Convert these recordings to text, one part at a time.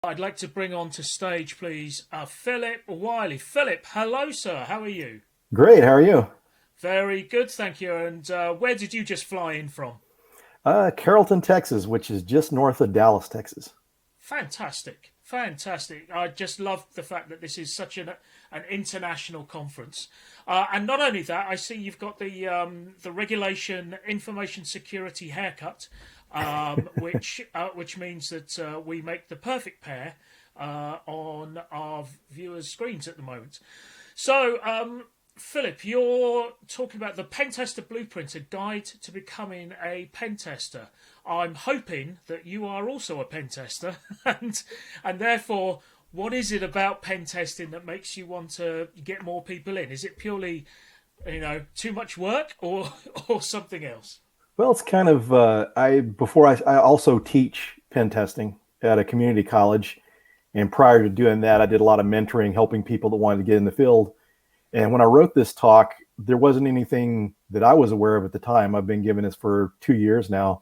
I'd like to bring on to stage, please, Phillip Wylie. Phillip, hello, sir. How are you? Great. How are you? Very good, thank you. And where did you just fly in from? Carrollton, Texas, which is just north of Dallas, Texas. Fantastic, fantastic. I just love the fact that this is such an international conference, and not only that, I see you've got the regulation information security haircut, which means that we make the perfect pair on our viewers' screens at the moment. So, Philip, you're talking about the Pentester Blueprint, a guide to becoming a pentester. I'm hoping that you are also a pentester, and therefore, what is it about pen testing that makes you want to get more people in? Is it purely, too much work, or or something else? Well, it's kind of I also teach pen testing at a community college, and prior to doing that, I did a lot of mentoring, helping people that wanted to get in the field. And when I wrote this talk, there wasn't anything that I was aware of at the time. I've been giving this for 2 years now,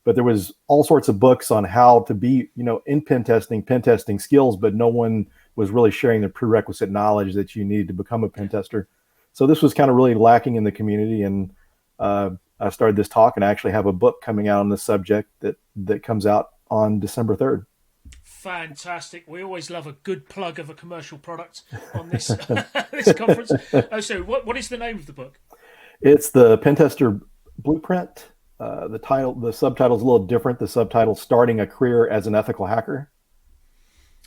but there was all sorts of books on how to be, in pen testing skills, but no one was really sharing the prerequisite knowledge that you needed to become a pen Yeah. tester. So this was kind of really lacking in the community, and I started this talk, and I actually have a book coming out on this subject that comes out on December 3rd. Fantastic. We always love a good plug of a commercial product on this this conference. So, what is the name of the book? It's the Pentester Blueprint. The subtitle is a little different. The subtitle, Starting a Career as an Ethical Hacker.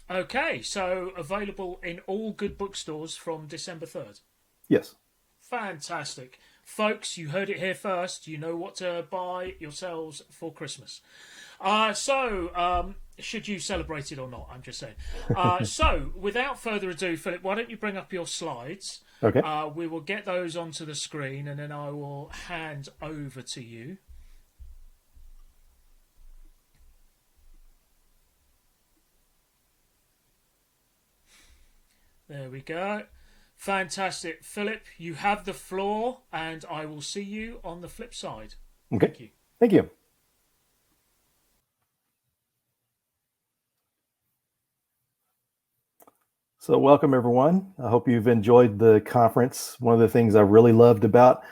Okay, so available in all good bookstores from December 3rd. Yes. Fantastic. Folks, you heard it here first. You know what to buy yourselves for Christmas. Should you celebrate it or not? I'm just saying. So, without further ado, Philip, why don't you bring up your slides? Okay. We will get those onto the screen and then I will hand over to you. There we go. Fantastic. Philip, you have the floor and I will see you on the flip side. Okay. Thank you. Thank you. So welcome, everyone. I hope you've enjoyed the conference. One of the things I really loved about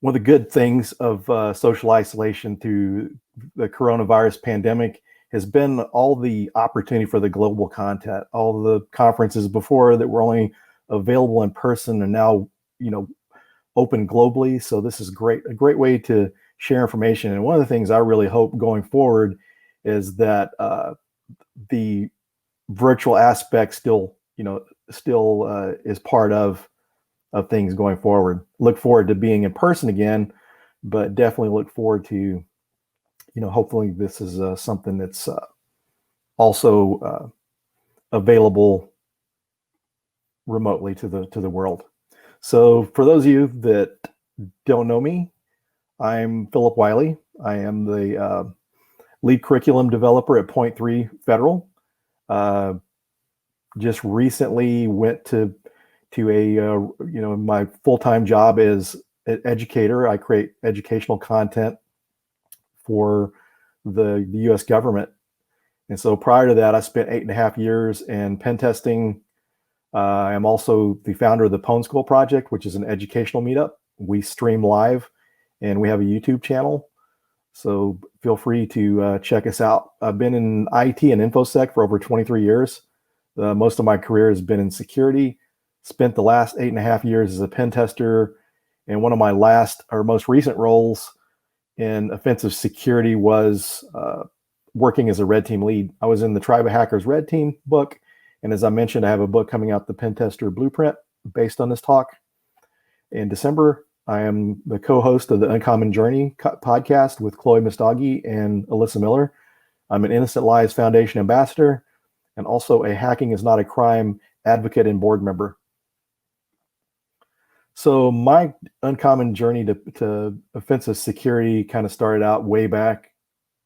one of the good things of social isolation through the coronavirus pandemic has been all the opportunity for the global content. All the conferences before that were only available in person are now, open globally. So this is a great way to share information. And one of the things I really hope going forward is that the virtual aspect still is part of things going forward. Look forward to being in person again, but definitely look forward to, hopefully this is something that's also available remotely to the world. So for those of you that don't know me, I'm Phillip Wylie. I am the lead curriculum developer at Point3 Federal. Just recently went to my full-time job is an educator. I create educational content for the U.S. government. And so prior to that, I spent 8.5 years in pen testing. I'm also the founder of the Pwn School Project, which is an educational meetup. We stream live and we have a YouTube channel. So feel free to check us out. I've been in IT and InfoSec for over 23 years. Most of my career has been in security. Spent the last 8.5 years as a pen tester, and one of my most recent roles in offensive security was working as a red team lead. I was in the Tribe of Hackers Red Team book, and as I mentioned, I have a book coming out, the Pentester Blueprint, based on this talk. In December, I am the co-host of the Uncommon Journey podcast with Chloe Mustagi and Alyssa Miller. I'm an Innocent Lives Foundation ambassador and also a Hacking is Not a Crime advocate and board member. So my uncommon journey to offensive security kind of started out way back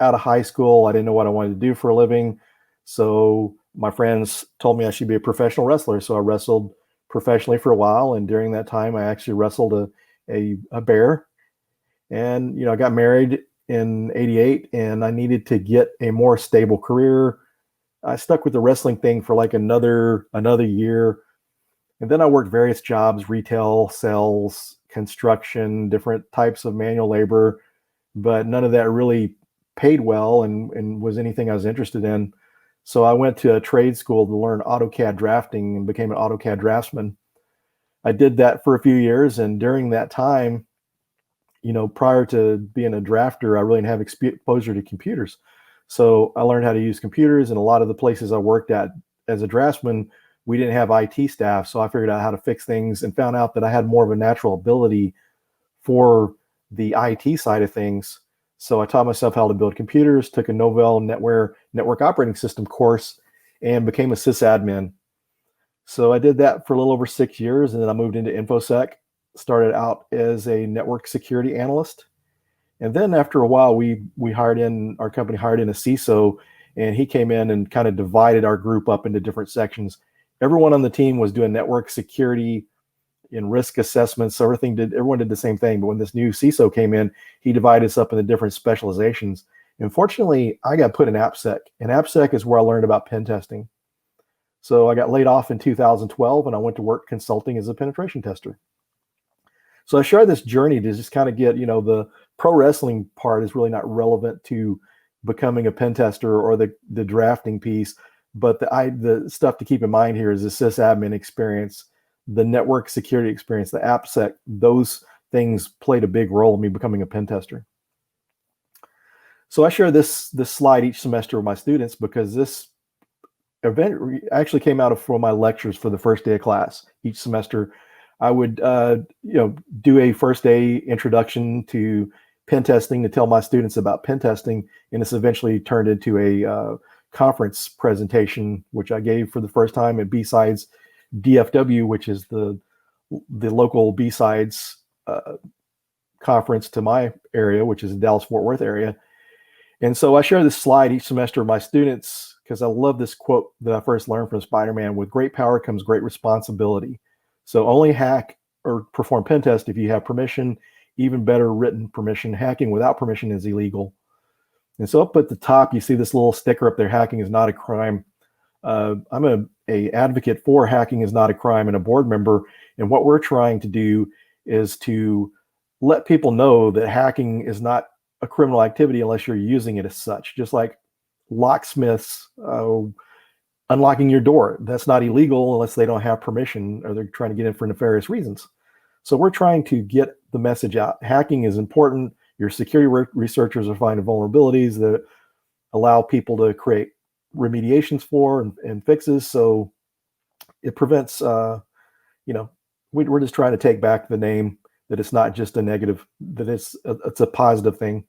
out of high school. I didn't know what I wanted to do for a living. So my friends told me I should be a professional wrestler. So I wrestled professionally for a while. And during that time, I actually wrestled a bear. And, I got married in '88 and I needed to get a more stable career, I stuck with the wrestling thing for like another year. And then I worked various jobs, retail, sales, construction, different types of manual labor, but none of that really paid well and was anything I was interested in. So I went to a trade school to learn AutoCAD drafting and became an AutoCAD draftsman. I did that for a few years, and during that time, prior to being a drafter, I really didn't have exposure to computers. So I learned how to use computers, and a lot of the places I worked at as a draftsman, we didn't have IT staff. So I figured out how to fix things and found out that I had more of a natural ability for the IT side of things. So I taught myself how to build computers, took a Novell network operating system course, and became a sysadmin. So I did that for a little over 6 years, and then I moved into InfoSec, started out as a network security analyst. And then after a while, our company hired in a CISO, and he came in and kind of divided our group up into different sections. Everyone on the team was doing network security and risk assessments. So everyone did the same thing. But when this new CISO came in, he divided us up into different specializations. And fortunately, I got put in AppSec, and AppSec is where I learned about pen testing. So I got laid off in 2012, and I went to work consulting as a penetration tester. So I share this journey to just kind of get, the pro wrestling part is really not relevant to becoming a pen tester or the drafting piece, but the stuff to keep in mind here is the sysadmin experience, the network security experience, the AppSec. Those things played a big role in me becoming a pen tester. So I share this slide each semester with my students because this event actually came out of one of my lectures for the first day of class. Each semester, I would do a first day introduction to pen testing to tell my students about pen testing, and it's eventually turned into a conference presentation, which I gave for the first time at BSides DFW, which is the local BSides conference to my area, which is the Dallas-Fort Worth area. And so I share this slide each semester with my students because I love this quote that I first learned from Spider-Man: with great power comes great responsibility. So only hack or perform pen test if you have permission, even better written permission. Hacking without permission is illegal. And so up at the top, you see this little sticker up there: hacking is not a crime. I'm a advocate for hacking is not a crime and a board member. And what we're trying to do is to let people know that hacking is not a criminal activity unless you're using it as such. Just like locksmiths unlocking your door, that's not illegal unless they don't have permission or they're trying to get in for nefarious reasons. So we're trying to get the message out. Hacking is important. Your security researchers are finding vulnerabilities that allow people to create remediations for and fixes. So it prevents, we're just trying to take back the name, that it's not just a negative, that it's a positive thing.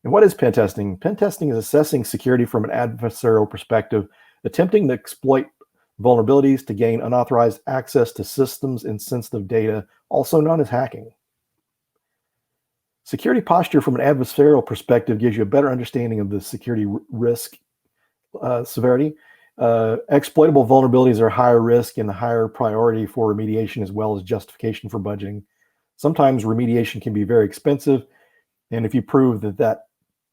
And what is pen testing? Pen testing is assessing security from an adversarial perspective, attempting to exploit vulnerabilities to gain unauthorized access to systems and sensitive data, also known as hacking. Security posture from an adversarial perspective gives you a better understanding of the security risk severity. Exploitable vulnerabilities are higher risk and higher priority for remediation, as well as justification for budgeting. Sometimes remediation can be very expensive, and if you prove that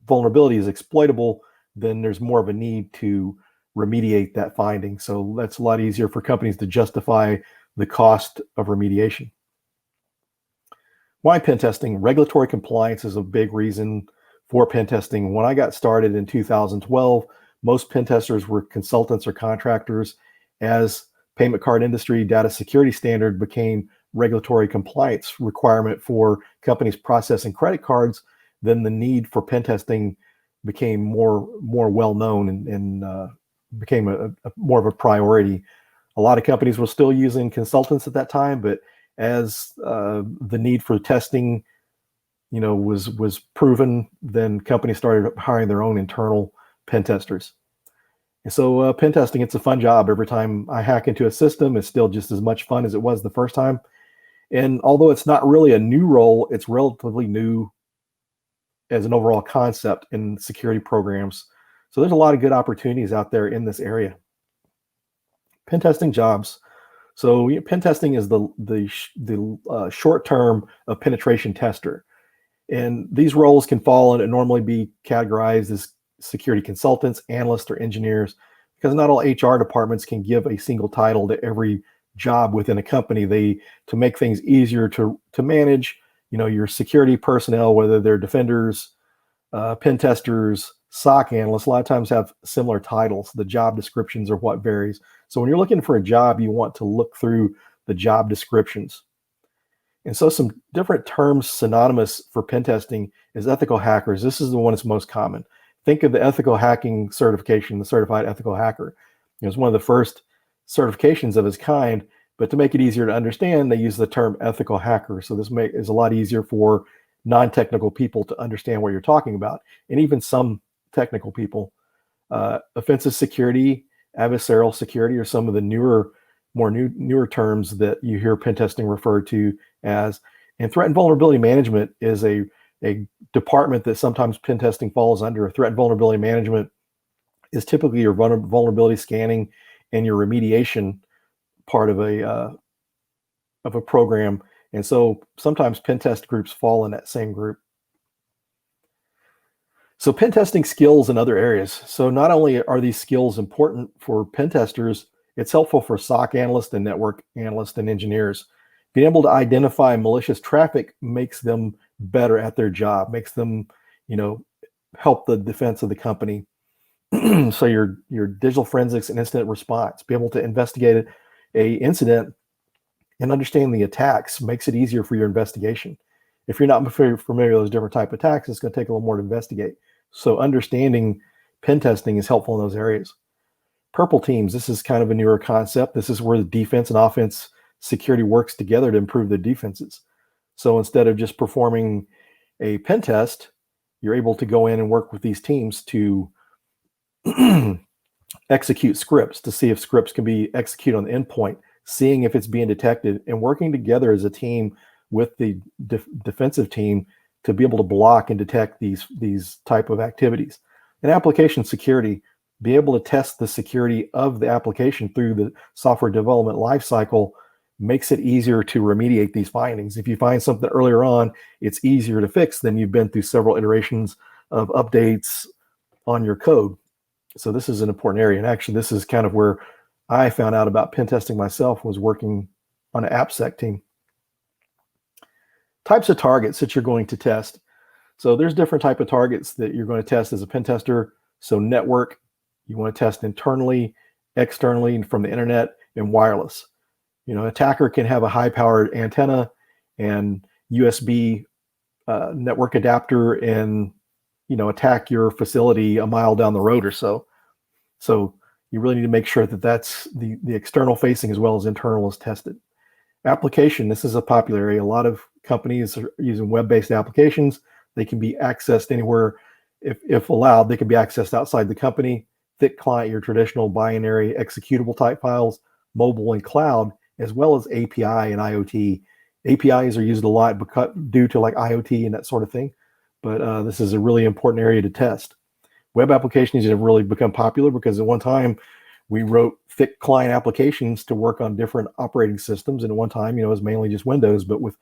vulnerability is exploitable, then there's more of a need to remediate that finding. So that's a lot easier for companies to justify the cost of remediation. Why pen testing? Regulatory compliance is a big reason for pen testing. When I got started in 2012, most pen testers were consultants or contractors. As payment card industry data security standard became regulatory compliance requirement for companies processing credit cards, then the need for pen testing became more well known and became a more of a priority. A lot of companies were still using consultants at that time, but as the need for testing, was proven, then companies started hiring their own internal pen testers. And so pen testing, it's a fun job. Every time I hack into a system, it's still just as much fun as it was the first time. And although it's not really a new role, it's relatively new as an overall concept in security programs. So there's a lot of good opportunities out there in this area. Pen testing jobs. So pen testing is the short term of penetration tester. And these roles can fall and normally be categorized as security consultants, analysts, or engineers, because not all HR departments can give a single title to every job within a company. To make things easier to manage, your security personnel, whether they're defenders, pen testers, SOC analysts, a lot of times have similar titles. The job descriptions are what varies. So when you're looking for a job, you want to look through the job descriptions. And so some different terms synonymous for pen testing is ethical hackers. This is the one that's most common. Think of the ethical hacking certification, the certified ethical hacker. It was one of the first certifications of its kind, but to make it easier to understand, they use the term ethical hacker. So this is a lot easier for non-technical people to understand what you're talking about, and even some technical people. Offensive security, adversarial security are some of the newer terms that you hear pen testing referred to as. And threat and vulnerability management is a department that sometimes pen testing falls under. Threat and vulnerability management is typically your vulnerability scanning and your remediation part of a program. And so sometimes pen test groups fall in that same group. So pen testing skills in other areas. So not only are these skills important for pen testers, it's helpful for SOC analysts and network analysts and engineers. Being able to identify malicious traffic makes them better at their job, makes them, help the defense of the company. So your digital forensics and incident response, be able to investigate a incident and understand the attacks makes it easier for your investigation. If you're not familiar with those different type of attacks, it's going to take a little more to investigate. So understanding pen testing is helpful in those areas. Purple teams, this is kind of a newer concept. This is where the defense and offense security works together to improve the defenses. So instead of just performing a pen test, you're able to go in and work with these teams to execute scripts, to see if scripts can be executed on the endpoint, seeing if it's being detected, and working together as a team with the defensive team to be able to block and detect these type of activities. And application security, be able to test the security of the application through the software development lifecycle makes it easier to remediate these findings. If you find something earlier on, it's easier to fix than you've been through several iterations of updates on your code. So this is an important area. And actually, this is kind of where I found out about pen testing myself, was working on an AppSec team. Types of targets that you're going to test. So there's different type of targets that you're going to test as a pen tester. So network, you want to test internally, externally, and from the internet, and wireless. Attacker can have a high-powered antenna and USB network adapter and, attack your facility a mile down the road or so. So you really need to make sure that that's the external facing as well as internal is tested. Application, this is a popular area. A lot of companies are using web-based applications. They can be accessed anywhere. If allowed, they can be accessed outside the company. Thick client, your traditional binary executable type files, mobile and cloud, as well as API and IoT. APIs are used a lot due to like IoT and that sort of thing. But this is a really important area to test. Web applications have really become popular because at one time we wrote thick client applications to work on different operating systems. And at one time, it was mainly just Windows, but with,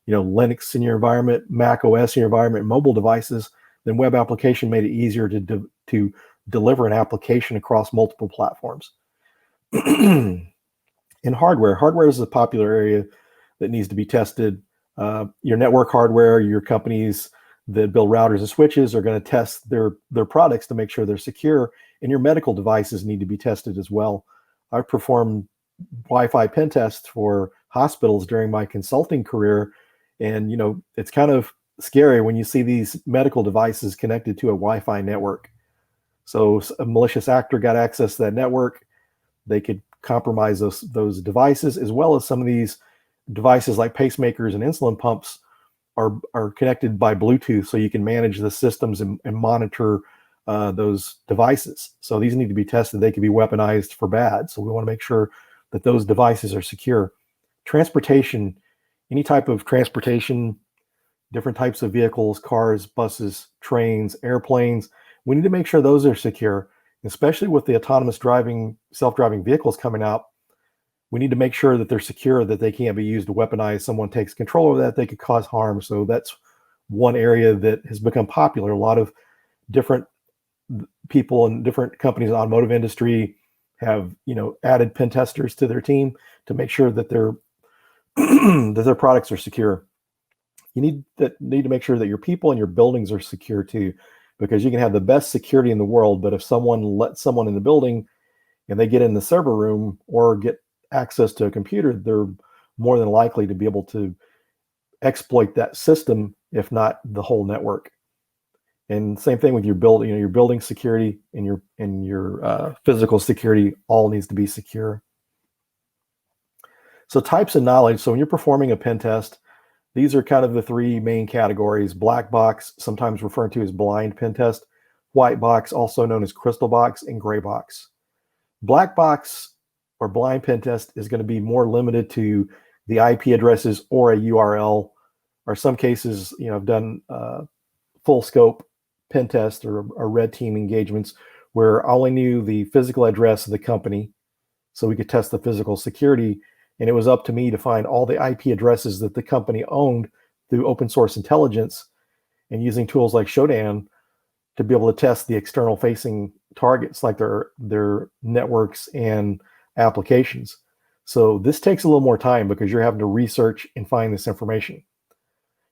Linux in your environment, Mac OS in your environment, mobile devices, then web application made it easier to deliver an application across multiple platforms. In hardware is a popular area that needs to be tested. Your network hardware, your companies that build routers and switches are going to test their products to make sure they're secure, and your medical devices need to be tested as well. I've performed Wi-Fi pen tests for hospitals during my consulting career, and it's kind of scary when you see these medical devices connected to a Wi-Fi network. So a malicious actor got access to that network. They could compromise those devices, as well as some of these devices like pacemakers and insulin pumps are connected by Bluetooth, so you can manage the systems and monitor those devices. So these need to be tested. They can be weaponized for bad. So we want to make sure that those devices are secure. Transportation, any type of transportation, different types of vehicles, cars, buses, trains, airplanes, we need to make sure those are secure, especially with the autonomous driving, self-driving vehicles coming out. We need to make sure that they're secure, that they can't be used to weaponize. Someone takes control of that, they could cause harm. So that's one area that has become popular. A lot of different people in different companies in the automotive industry have, added pen testers to their team to make sure that their that their products are secure. You need to make sure that your people and your buildings are secure too, because you can have the best security in the world, but if someone lets someone in the building and they get in the server room or get access to a computer, they're more than likely to be able to exploit that system, if not the whole network. And same thing with your building, your building security and your physical security all needs to be secure. So types of knowledge. So when you're performing a pen test, these are kind of the three main categories: black box, sometimes referred to as blind pen test; white box, also known as crystal box; and gray box. Black box or blind pen test is going to be more limited to the IP addresses or a URL, or some cases, I've done full scope pen test or red team engagements where I only knew the physical address of the company, so we could test the physical security, and it was up to me to find all the IP addresses that the company owned through open source intelligence and using tools like Shodan to be able to test the external facing targets like their networks and applications. So this takes a little more time because you're having to research and find this information.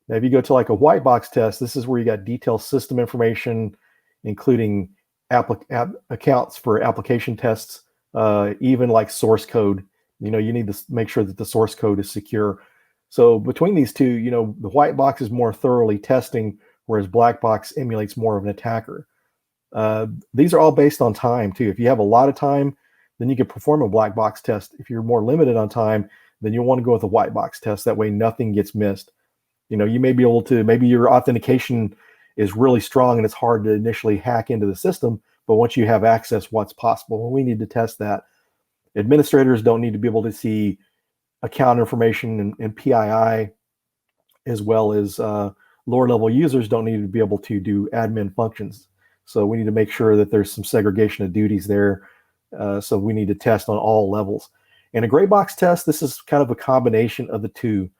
Now, if you go to like a white box test, this is where you got detailed system information, including accounts for application tests, even like source code. You need to make sure that the source code is secure. So between these two, the white box is more thoroughly testing, whereas black box emulates more of an attacker. These are all based on time too. If you have a lot of time, then you can perform a black box test. If you're more limited on time, then you'll want to go with a white box test. That way nothing gets missed. You may be able to, maybe your authentication is really strong and it's hard to initially hack into the system, but once you have access, what's possible? Well, we need to test that. Administrators don't need to be able to see account information and PII, as well as lower level users don't need to be able to do admin functions. So we need to make sure that there's some segregation of duties there. So we need to test on all levels. In a gray box test, this is kind of a combination of the two.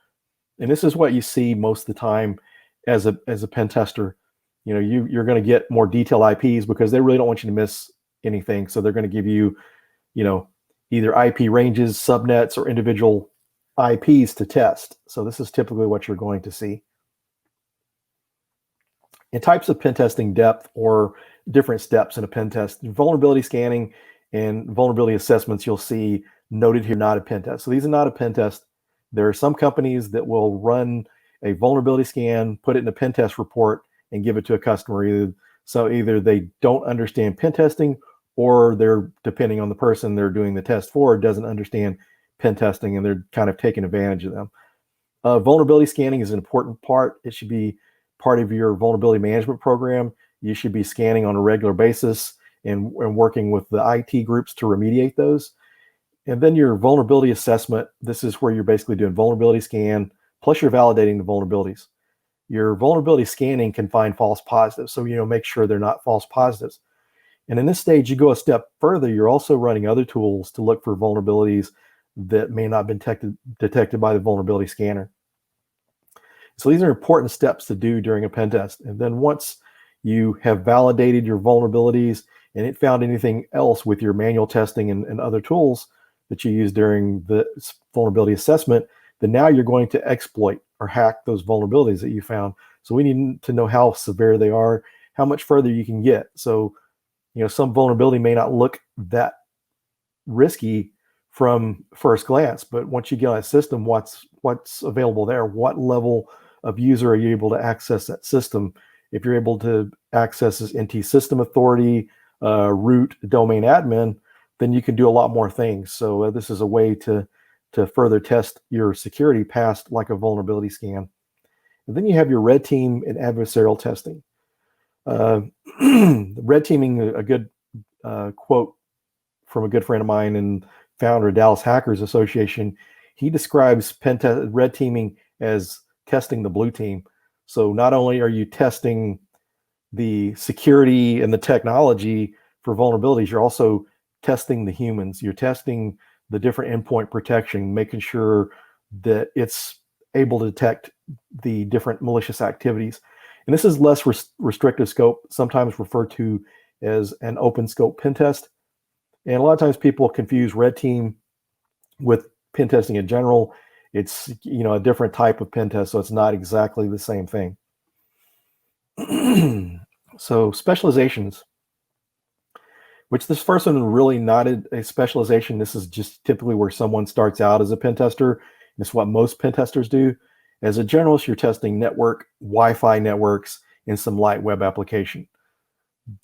And this is what you see most of the time as a pen tester. You're going to get more detailed IPs because they really don't want you to miss anything. So they're going to give you, either IP ranges, subnets, or individual IPs to test. So this is typically what you're going to see. In types of pen testing depth or different steps in a pen test, vulnerability scanning and vulnerability assessments, you'll see noted here, not a pen test. So these are not a pen test. There are some companies that will run a vulnerability scan, put it in a pen test report, and give it to a customer. So either they don't understand pen testing, or they're, depending on the person they're doing the test for, doesn't understand pen testing, and they're kind of taking advantage of them. Vulnerability scanning is an important part. It should be part of your vulnerability management program. You should be scanning on a regular basis and working with the IT groups to remediate those. And then your vulnerability assessment, this is where you're basically doing vulnerability scan, plus you're validating the vulnerabilities. Your vulnerability scanning can find false positives, so make sure they're not false positives. And in this stage, you go a step further. You're also running other tools to look for vulnerabilities that may not have been detected by the vulnerability scanner. So these are important steps to do during a pen test. And then once you have validated your vulnerabilities and it found anything else with your manual testing and other tools that you use during the vulnerability assessment, then now you're going to exploit or hack those vulnerabilities that you found. So we need to know how severe they are, how much further you can get. So, some vulnerability may not look that risky from first glance, but once you get on a system, what's available there? What level of user are you able to access that system? If you're able to access this NT system authority, root, domain admin, then you can do a lot more things. So this is a way to further test your security past like a vulnerability scan. And then you have your red team and adversarial testing. Red teaming, a good quote from a good friend of mine and founder of Dallas Hackers Association. He describes red teaming as testing the blue team. So not only are you testing the security and the technology for vulnerabilities, you're also testing the humans. You're testing the different endpoint protection, making sure that it's able to detect the different malicious activities. And this is less restrictive scope, sometimes referred to as an open scope pen test. And a lot of times people confuse red team with pen testing in general. It's, a different type of pen test, so it's not exactly the same thing. So specializations, which this first one really not a specialization. This is just typically where someone starts out as a pen tester. It's what most pen testers do. As a generalist, you're testing network, Wi-Fi networks, and some light web application.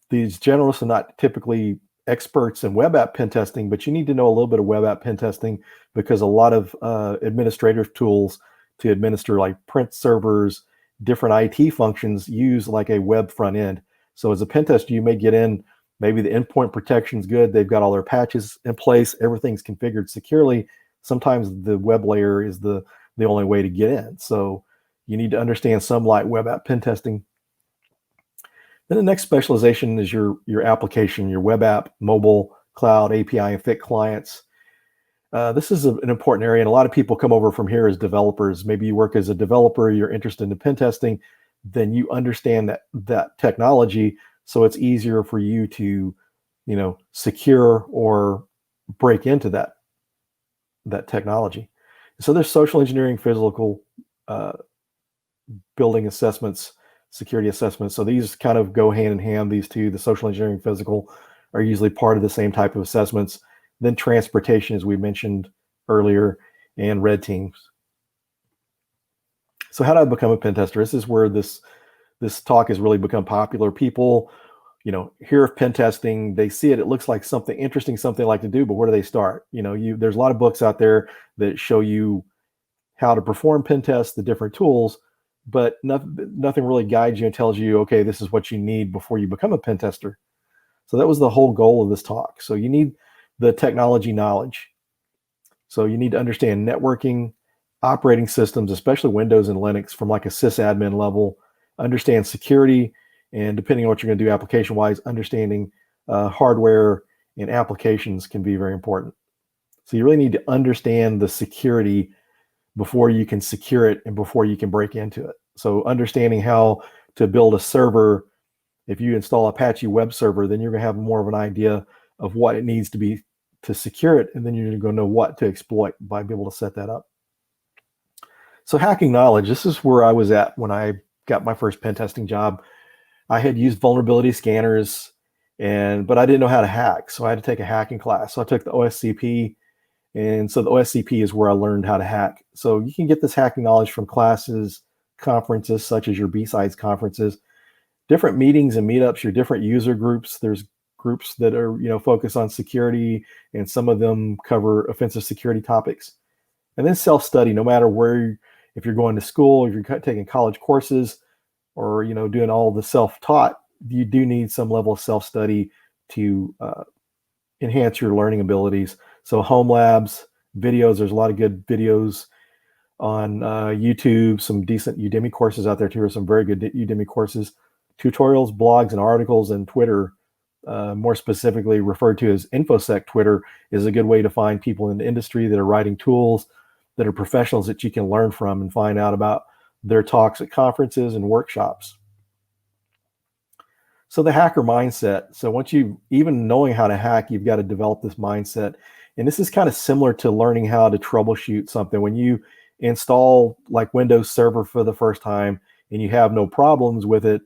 These generalists are not typically experts in web app pen testing, but you need to know a little bit of web app pen testing because a lot of administrative tools to administer like print servers, different IT functions use like a web front end. So as a pen tester, you may get in, maybe the endpoint protection is good. They've got all their patches in place. Everything's configured securely. Sometimes the web layer is the only way to get in. So you need to understand some light web app pen testing. Then the next specialization is your application, your web app, mobile, cloud, API, and FIT clients. This is an important area, and a lot of people come over from here as developers. Maybe you work as a developer, you're interested in pen testing, then you understand that technology, so it's easier for you to, secure or break into that technology. So there's social engineering, physical building assessments, security assessments. So these kind of go hand in hand, these two. The social engineering, physical are usually part of the same type of assessments. Then transportation, as we mentioned earlier, and red teams. So how do I become a pen tester? This is where this talk has really become popular. People, hear of pen testing, they see it looks like something interesting, something they like to do, but where do they start? There's a lot of books out there that show you how to perform pen tests, the different tools, but nothing really guides you and tells you, okay, this is what you need before you become a pen tester. So that was the whole goal of this talk. So you need the technology knowledge. So you need to understand networking, operating systems, especially Windows and Linux from like a sysadmin level, understand security, and depending on what you're going to do application-wise, understanding hardware and applications can be very important. So you really need to understand the security before you can secure it and before you can break into it. So understanding how to build a server, if you install Apache web server, then you're going to have more of an idea of what it needs to be to secure it, and then you're going to know what to exploit by being able to set that up. So hacking knowledge, this is where I was at when I got my first pen testing job. I had used vulnerability scanners, but I didn't know how to hack, so I had to take a hacking class. So I took the OSCP, and so the OSCP is where I learned how to hack. So you can get this hacking knowledge from classes, conferences, such as your BSides conferences, different meetings and meetups, your different user groups. There's groups that are, focused on security, and some of them cover offensive security topics. And then self-study, no matter where, if you're going to school, if you're taking college courses, or, doing all the self-taught, you do need some level of self-study to enhance your learning abilities. So home labs, videos, there's a lot of good videos on YouTube, some decent Udemy courses out there too, or some very good Udemy courses, tutorials, blogs, and articles, and Twitter, more specifically referred to as InfoSec Twitter, is a good way to find people in the industry that are writing tools, that are professionals that you can learn from and find out about their talks at conferences and workshops. So the hacker mindset. So once even knowing how to hack, you've got to develop this mindset. And this is kind of similar to learning how to troubleshoot something. When you install like Windows Server for the first time and you have no problems with it,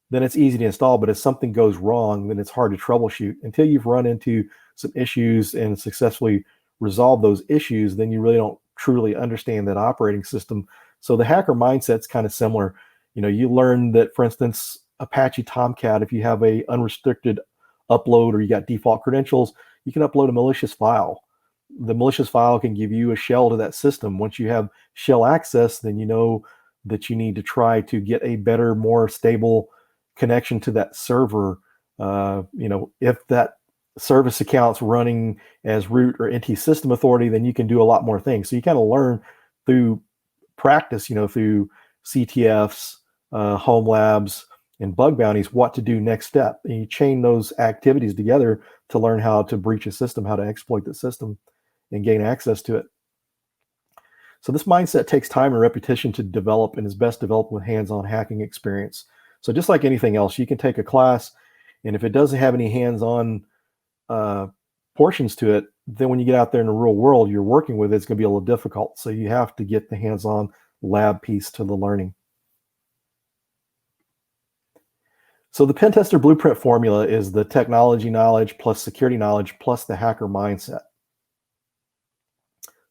then it's easy to install. But if something goes wrong, then it's hard to troubleshoot. Until you've run into some issues and successfully resolved those issues, then you really don't truly understand that operating system. So the hacker mindset's kind of similar. You learn that, for instance, Apache Tomcat, if you have a unrestricted upload or you got default credentials, you can upload a malicious file. The malicious file can give you a shell to that system. Once you have shell access, then you know that you need to try to get a better, more stable connection to that server. If that service account's running as root or NT system authority, then you can do a lot more things. So you kind of learn through practice, through CTFs, home labs, and bug bounties, what to do next step. And you chain those activities together to learn how to breach a system, how to exploit the system, and gain access to it. So this mindset takes time and repetition to develop, and is best developed with hands-on hacking experience. So just like anything else, you can take a class And if it doesn't have any hands-on portions to it, then when you get out there in the real world you're working with, it's going to be a little difficult. So you have to get the hands-on lab piece to the learning. So the Pentester blueprint formula is the technology knowledge plus security knowledge plus the hacker mindset.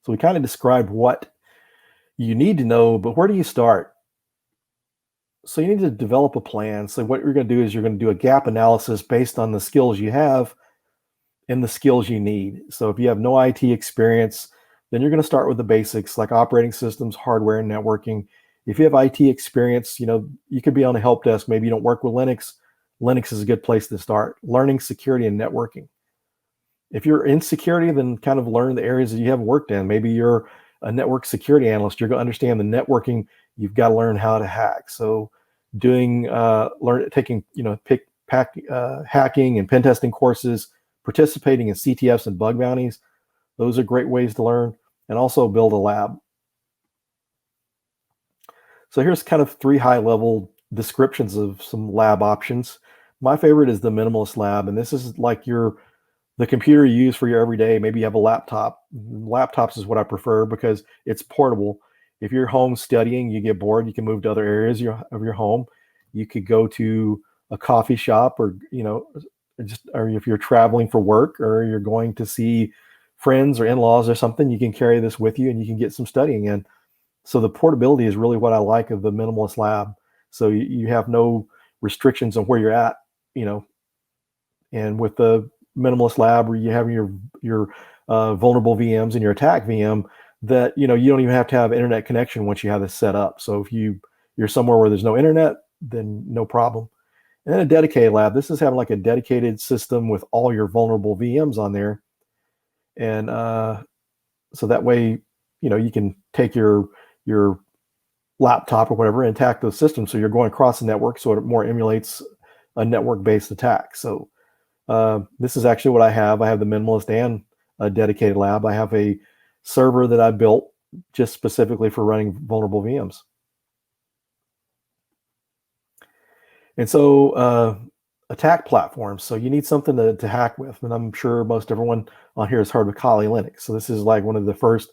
So we kind of described what you need to know, but where do you start? So you need to develop a plan. So what you're going to do is you're going to do a gap analysis based on the skills you have and the skills you need. So if you have no IT experience, then you're going to start with the basics like operating systems, hardware, and networking. If you have IT experience, you could be on a help desk. Maybe you don't work with Linux. Linux is a good place to start. Learning security and networking. If you're in security, then kind of learn the areas that you haven't worked in. Maybe you're a network security analyst. You're going to understand the networking. You've got to learn how to hack. So doing, hacking and pen testing courses, participating in CTFs and bug bounties. Those are great ways to learn, and also build a lab. So here's kind of 3 high-level descriptions of some lab options. My favorite is the minimalist lab, and this is like the computer you use for your everyday. Maybe you have a laptop. Laptops is what I prefer because it's portable. If you're home studying, you get bored, you can move to other areas of your home. You could go to a coffee shop, or or if you're traveling for work, or you're going to see friends or in-laws or something, you can carry this with you and you can get some studying in. So the portability is really what I like of the minimalist lab. So you have no restrictions on where you're at, and with the minimalist lab where you have your vulnerable VMs and your attack VM, that you don't even have to have internet connection once you have this set up. So if you're somewhere where there's no internet, then no problem. And then a dedicated lab. This is having like a dedicated system with all your vulnerable VMs on there. And so that way, you can take your laptop or whatever and attack those systems. So you're going across the network, so it more emulates a network-based attack. So this is actually what I have. I have the minimalist and a dedicated lab. I have a server that I built just specifically for running vulnerable VMs. And so attack platforms. So you need something to hack with. And I'm sure most everyone on here has heard of Kali Linux. So this is like one of the first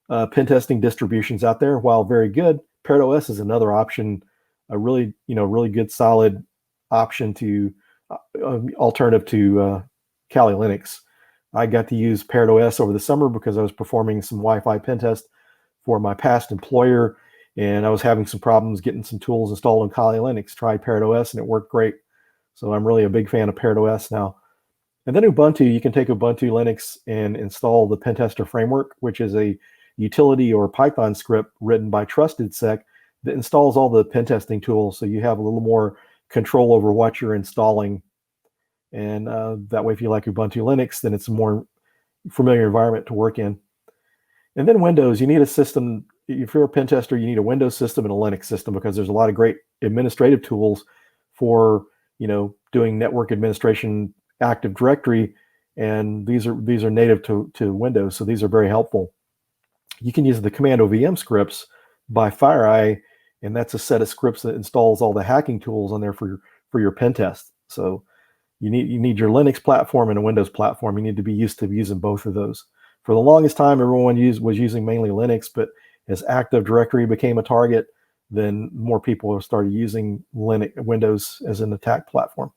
pen testing distributions out there. While very good, Parrot OS is another option, a really good solid option to alternative to Kali Linux. I got to use Parrot OS over the summer because I was performing some Wi-Fi pen test for my past employer, and I was having some problems getting some tools installed on Kali Linux. Tried Parrot OS and it worked great. So I'm really a big fan of Parrot OS now. And then Ubuntu, you can take Ubuntu Linux and install the Pentester framework, which is a utility or Python script written by TrustedSec that installs all the pen testing tools. So you have a little more control over what you're installing. And that way, if you like Ubuntu Linux, then it's a more familiar environment to work in. And then Windows, you need a system. If you're a pen tester, you need a Windows system and a Linux system because there's a lot of great administrative tools for doing network administration, Active Directory, and these are native to Windows, so these are very helpful. You can use the Commando VM scripts by FireEye, and that's a set of scripts that installs all the hacking tools on there for your pen test. So you need your Linux platform and a Windows platform. You need to be used to using both of those. For the longest time, everyone was using mainly Linux, but as Active Directory became a target, then more people started using Windows as an attack platform.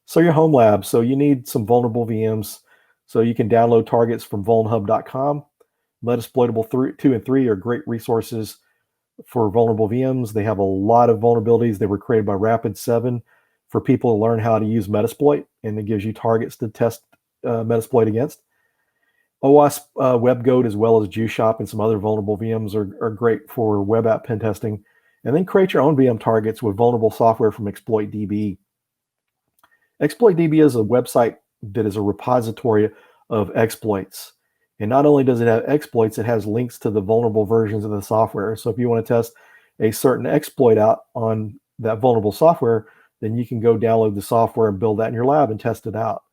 So your home lab. So you need some vulnerable VMs. So you can download targets from vulnhub.com. Metasploitable 2 and 3 are great resources for vulnerable VMs. They have a lot of vulnerabilities. They were created by Rapid7 for people to learn how to use Metasploit, and it gives you targets to test Metasploit against. OWASP WebGoat, as well as JewShop and some other vulnerable VMs are great for web app pen testing. And then create your own VM targets with vulnerable software from ExploitDB. ExploitDB is a website that is a repository of exploits. And not only does it have exploits, it has links to the vulnerable versions of the software. So if you want to test a certain exploit out on that vulnerable software, then you can go download the software and build that in your lab and test it out.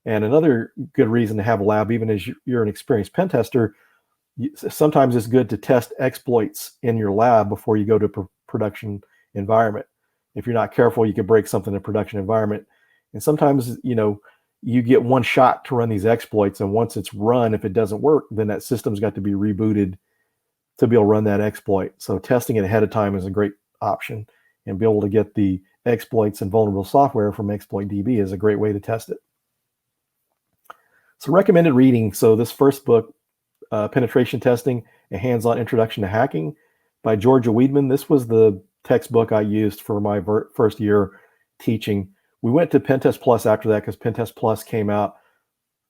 And another good reason to have a lab, even as you're an experienced pen tester, sometimes it's good to test exploits in your lab before you go to production environment. If you're not careful, you could break something in a production environment. And sometimes, you get one shot to run these exploits, and once it's run, if it doesn't work, then that system's got to be rebooted to be able to run that exploit. So testing it ahead of time is a great option, and be able to get the exploits and vulnerable software from ExploitDB is a great way to test it. So recommended reading. So this first book, Penetration Testing, A Hands-On Introduction to Hacking by Georgia Weidman. This was the textbook I used for my first year teaching. We went to Pentest Plus after that because Pentest Plus came out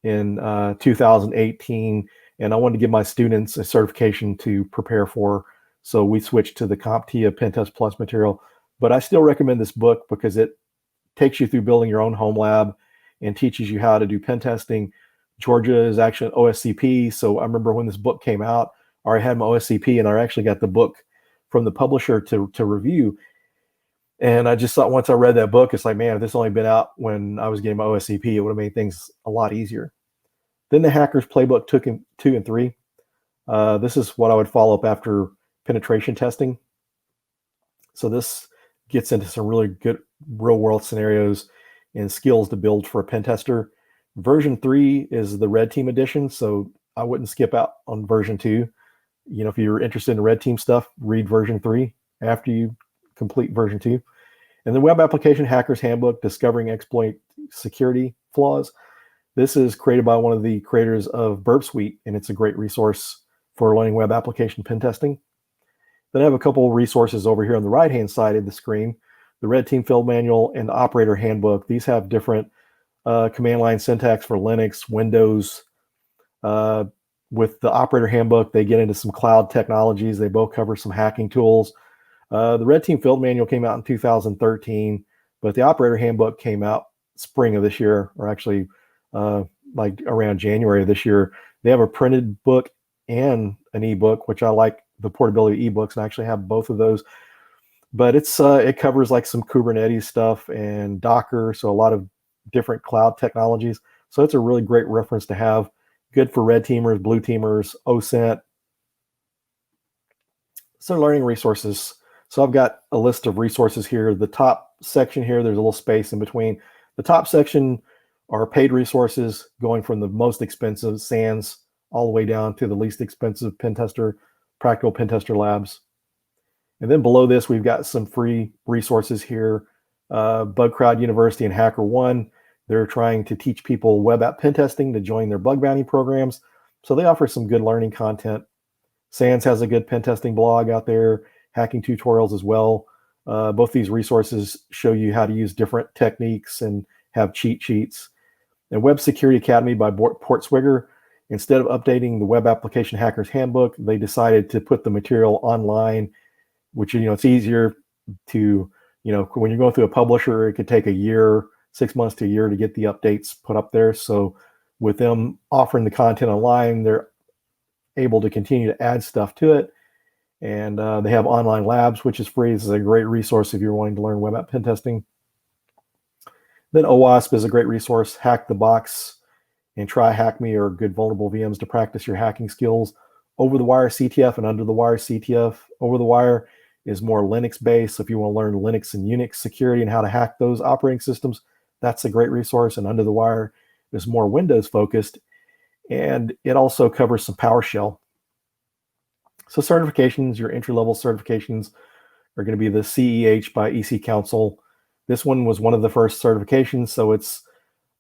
in 2018, and I wanted to give my students a certification to prepare for. So we switched to the CompTIA Pentest Plus material. But I still recommend this book because it takes you through building your own home lab and teaches you how to do pen testing. Georgia is actually an OSCP. So I remember when this book came out, I already had my OSCP, and I actually got the book from the publisher to review. And I just thought, once I read that book, it's like, man, if this only been out when I was getting my OSCP, it would have made things a lot easier. Then the Hacker's Playbook 2 and 3. This is what I would follow up after penetration testing. So this gets into some really good real world scenarios and skills to build for a pen tester. Version 3 is the Red Team edition, so I wouldn't skip out on version 2. If you're interested in red team stuff, read version 3 after you complete version 2. And the Web Application Hacker's Handbook, Discovering Exploit Security Flaws. This is created by one of the creators of Burp Suite, and it's a great resource for learning web application pen testing. Then I have a couple of resources over here on the right-hand side of the screen. The Red Team Field Manual and the Operator Handbook. These have different command line syntax for Linux, Windows. With the Operator Handbook, they get into some cloud technologies. They both cover some hacking tools. The Red Team Field Manual came out in 2013, but the Operator Handbook came out spring of this year, or actually like around January of this year. They have a printed book and an ebook, which I like the portability of ebooks, and I actually have both of those. But it covers like some Kubernetes stuff and Docker, so a lot of different cloud technologies. So it's a really great reference to have. Good for red teamers, blue teamers, OSINT. So learning resources. So I've got a list of resources here. The top section here, there's a little space in between. The top section are paid resources going from the most expensive SANS all the way down to the least expensive pen tester, practical pen tester labs. And then below this, we've got some free resources here. BugCrowd University and HackerOne. They're trying to teach people web app pen testing to join their bug bounty programs. So they offer some good learning content. SANS has a good pen testing blog out there, hacking tutorials as well. Both these resources show you how to use different techniques and have cheat sheets. And Web Security Academy by Portswigger, instead of updating the Web Application Hacker's Handbook, they decided to put the material online, which, it's easier to, when you're going through a publisher, it could take a year, 6 months to a year to get the updates put up there. So with them offering the content online, they're able to continue to add stuff to it. And they have online labs, which is free. This is a great resource if you're wanting to learn web app pen testing. Then OWASP is a great resource. Hack the Box and Try Hack Me are good vulnerable VMs to practice your hacking skills. Over the Wire CTF and Under the Wire CTF. Over the Wire is more Linux based. So if you want to learn Linux and Unix security and how to hack those operating systems, that's a great resource. And Under the Wire is more Windows focused. And it also covers some PowerShell. So certifications, your entry-level certifications are going to be the CEH by EC Council. This one was one of the first certifications, so it's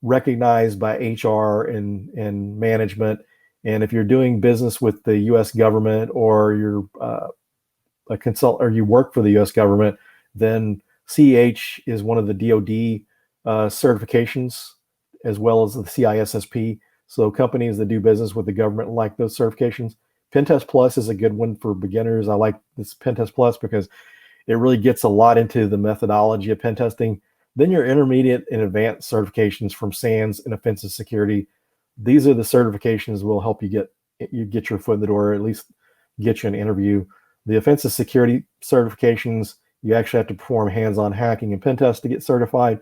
recognized by HR and management. And if you're doing business with the U.S. government, or you're a consult, or you work for the U.S. government, then CEH is one of the DoD certifications, as well as the CISSP. So companies that do business with the government like those certifications. Pentest Plus is a good one for beginners. I like this Pentest Plus because it really gets a lot into the methodology of pen testing. Then your intermediate and advanced certifications from SANS and offensive security. These are the certifications that will help you get your foot in the door, or at least get you an interview. The offensive security certifications, you actually have to perform hands-on hacking and pen tests to get certified.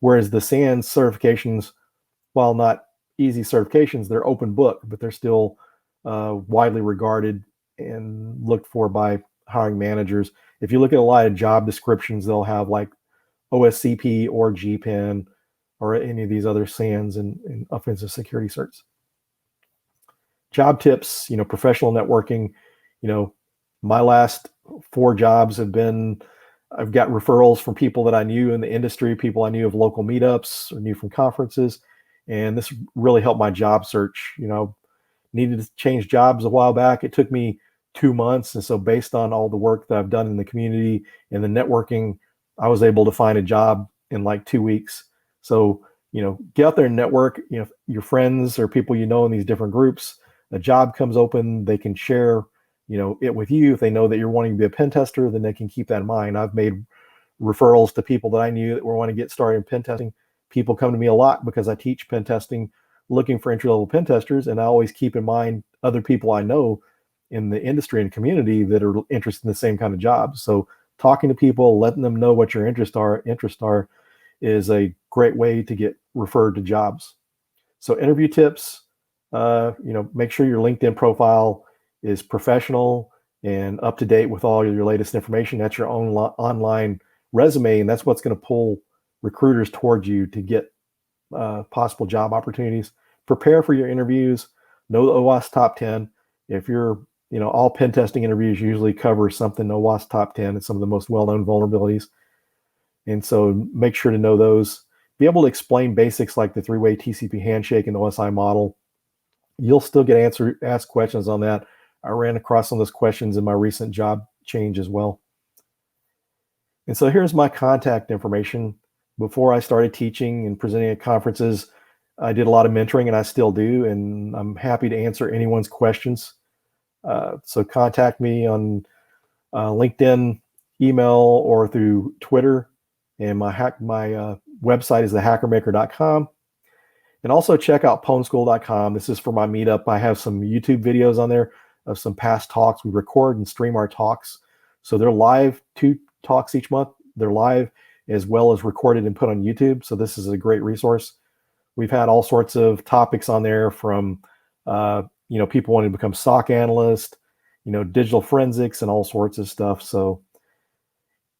Whereas the SANS certifications, while not easy certifications, they're open book, but they're still widely regarded and looked for by hiring managers. If you look at a lot of job descriptions, they'll have like OSCP or GPen, or any of these other SANs and offensive security certs. Job tips, professional networking. My last 4 jobs have been, I've got referrals from people that I knew in the industry, people I knew of local meetups or knew from conferences. And this really helped my job search. Needed to change jobs a while back. It took me 2 months. And so based on all the work that I've done in the community and the networking, I was able to find a job in like 2 weeks. So, get out there and network, your friends or people in these different groups. A job comes open, they can share, it with you. If they know that you're wanting to be a pen tester, then they can keep that in mind. I've made referrals to people that I knew that were wanting to get started in pen testing. People come to me a lot because I teach pen testing, looking for entry-level pen testers, and I always keep in mind other people I know in the industry and community that are interested in the same kind of jobs. So talking to people, letting them know what your interests are is a great way to get referred to jobs. So interview tips, make sure your LinkedIn profile is professional and up to date with all your latest information. That's your own online resume, and that's what's going to pull recruiters towards you to get possible job opportunities. Prepare for your interviews. Know the OWASP top 10. If you're, all pen testing interviews usually cover something OWASP top 10 and some of the most well-known vulnerabilities. And so make sure to know those. Be able to explain basics like the 3-way TCP handshake and the OSI model. You'll still get asked questions on that. I ran across some of those questions in my recent job change as well. And so here's my contact information. Before I started teaching and presenting at conferences, I did a lot of mentoring, and I still do, and I'm happy to answer anyone's questions. So contact me on LinkedIn, email, or through Twitter. And my website is thehackermaker.com. And also check out pwnschool.com. This is for my meetup. I have some YouTube videos on there of some past talks. We record and stream our talks. So they're live, 2 talks each month. They're live as well as recorded and put on YouTube. So this is a great resource. We've had all sorts of topics on there from, people wanting to become SOC analyst, digital forensics and all sorts of stuff. So,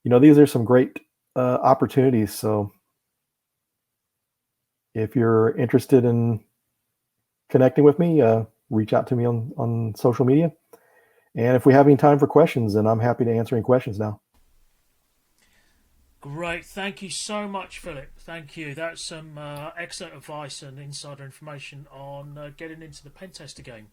these are some great opportunities. So if you're interested in connecting with me, reach out to me on social media. And if we have any time for questions, then I'm happy to answer any questions now. Great. Thank you so much, Philip. Thank you. That's some excellent advice and insider information on getting into the pen tester game.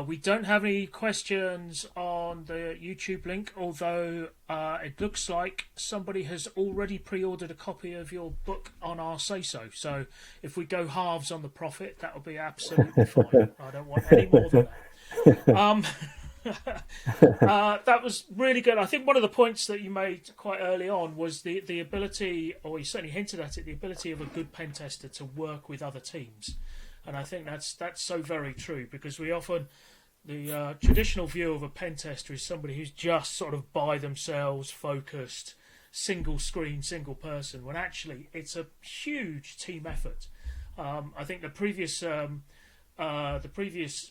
We don't have any questions on the YouTube link, although it looks like somebody has already pre-ordered a copy of your book on our say-so. So if we go halves on the profit, that'll be absolutely fine. I don't want any more than that. That was really good. I think one of the points that you made quite early on was the ability, or you certainly hinted at it, the ability of a good pen tester to work with other teams. And I think that's so very true, because we often, the traditional view of a pen tester is somebody who's just sort of by themselves, focused, single screen, single person, when actually it's a huge team effort. I think the previous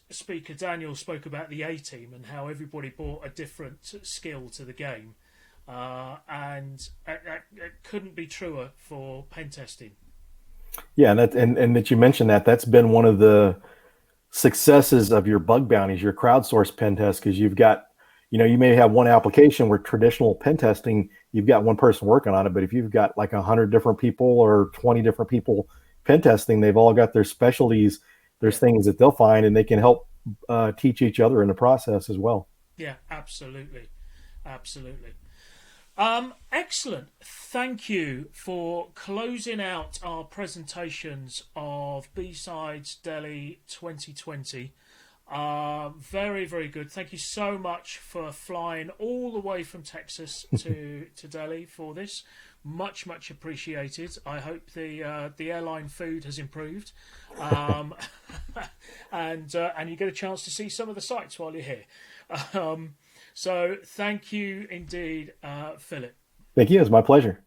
speaker, Daniel, spoke about the A-team and how everybody brought a different skill to the game. And it couldn't be truer for pen testing. Yeah, and that you mentioned that's been one of the successes of your bug bounties, your crowdsourced pen test, because you've got, you may have one application where traditional pen testing, you've got one person working on it, but if you've got like 100 different people or 20 different people pen testing, they've all got their specialties. There's things that they'll find, and they can help teach each other in the process as well. Yeah, absolutely. Excellent. Thank you for closing out our presentations of BSides Delhi 2020. Very, very good. Thank you so much for flying all the way from Texas to Delhi for this. Much appreciated. I hope the airline food has improved, and you get a chance to see some of the sites while you're here. So thank you indeed, Philip. Thank you. It's my pleasure.